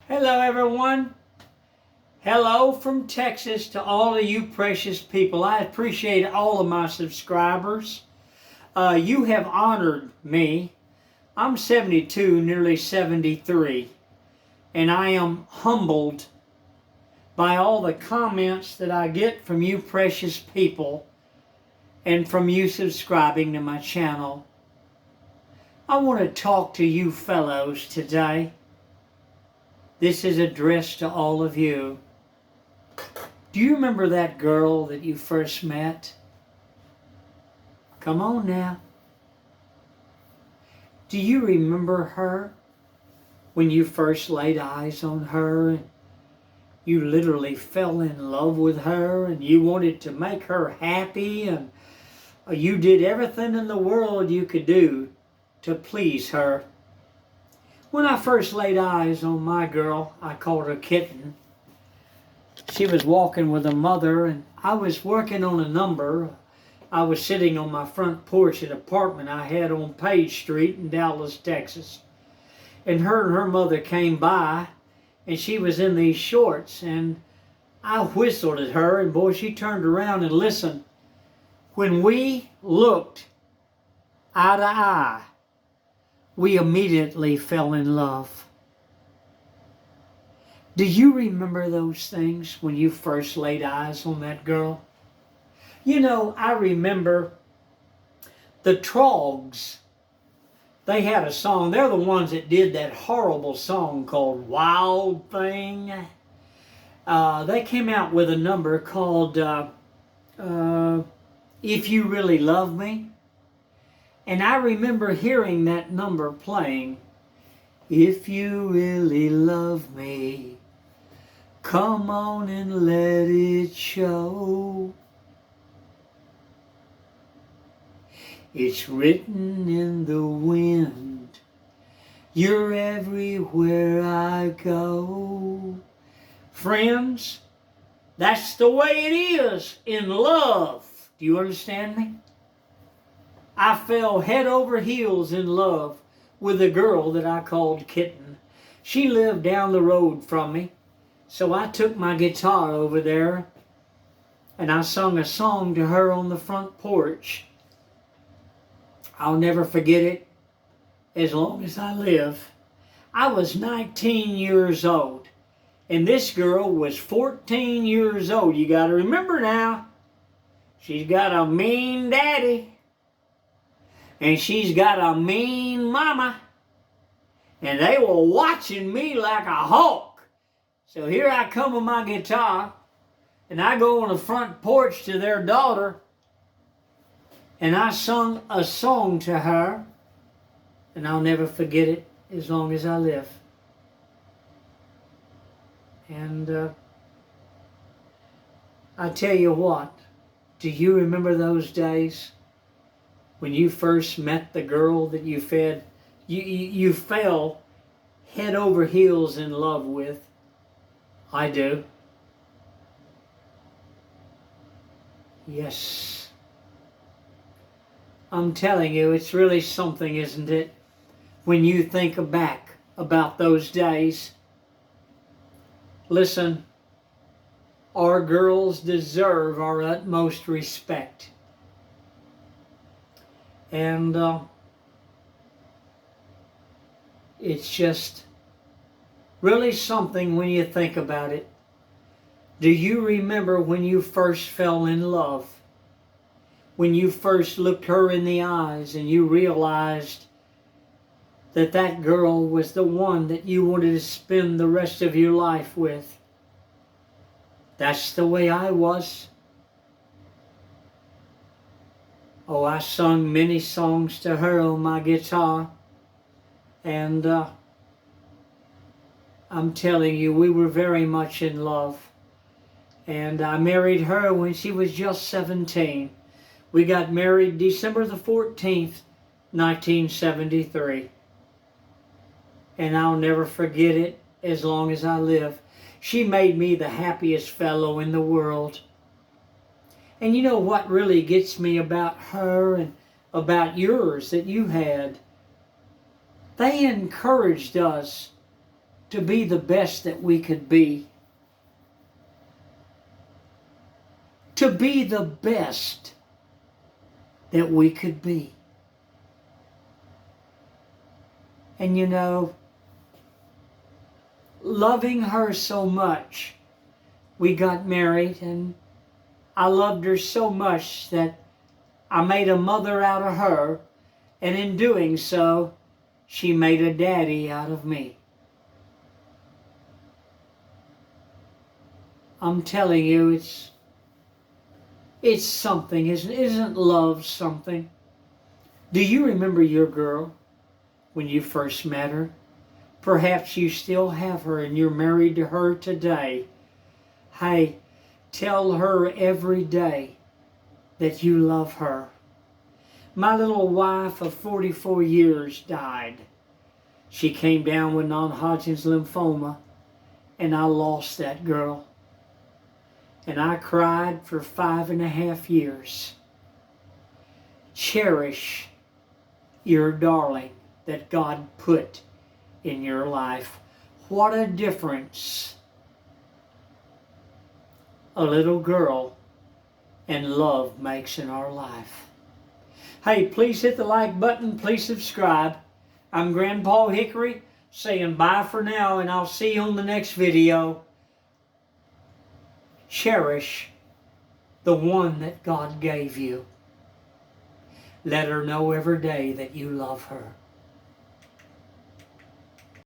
Hello, everyone. Hello from Texas to all of you precious people. I appreciate all of my subscribers. You have honored me. I'm 72, nearly 73, and I am humbled by all the comments that I get from you precious people and from you subscribing to my channel. I want to talk to you fellows today. This is addressed to all of you. Do you remember that girl that you first met? Come on now. Do you remember her when you first laid eyes on her and you literally fell in love with her and you wanted to make her happy and you did everything in the world you could do to please her? When I first laid eyes on my girl, I called her Kitten. She was walking with her mother, and I was working on a number. I was sitting on my front porch at an apartment I had on Page Street in Dallas, Texas. And her mother came by, and she was in these shorts, and I whistled at her, and boy, she turned around and listened. When we looked eye to eye, we immediately fell in love. Do you remember those things when you first laid eyes on that girl? You know, I remember the Trogs. They had a song. They're the ones that did that horrible song called Wild Thing. They came out with a number called If You Really Love Me. And I remember hearing that number playing, if you really love me, come on and let it show. It's written in the wind, you're everywhere I go. Friends, that's the way it is in love. Do you understand me? I fell head over heels in love with a girl that I called Kitten. She lived down the road from me, so I took my guitar over there and I sung a song to her on the front porch. I'll never forget it as long as I live. I was 19 years old, and this girl was 14 years old. You got to remember now, she's got a mean daddy. And she's got a mean mama. And they were watching me like a hawk. So here I come with my guitar. And I go on the front porch to their daughter. And I sung a song to her. And I'll never forget it as long as I live. And I tell you what. Do you remember those days? When you first met the girl that you fell head over heels in love with? I do. Yes. I'm telling you, it's really something, isn't it? When you think back about those days. Listen, our girls deserve our utmost respect. And it's just really something when you think about it. Do you remember when you first fell in love? When you first looked her in the eyes and you realized that that girl was the one that you wanted to spend the rest of your life with? That's the way I was. Oh, I sung many songs to her on my guitar. And I'm telling you, we were very much in love. And I married her when she was just 17. We got married December the 14th, 1973. And I'll never forget it as long as I live. She made me the happiest fellow in the world. And you know what really gets me about her and about yours that you had? They encouraged us to be the best that we could be. To be the best that we could be. And you know, loving her so much, we got married, and I loved her so much that I made a mother out of her, and in doing so, she made a daddy out of me. I'm telling you, it's something, isn't love something? Do you remember your girl when you first met her? Perhaps you still have her and you're married to her today. Hey, tell her every day that you love her. My little wife of 44 years died. She came down with non-Hodgkin's lymphoma, and I lost that girl. And I cried for 5.5 years. Cherish your darling that God put in your life. What a difference a little girl and love makes in our life. Hey, please hit the like button. Please subscribe. I'm Grandpa Hickory saying bye for now, and I'll see you on the next video. Cherish the one that God gave you. Let her know every day that you love her.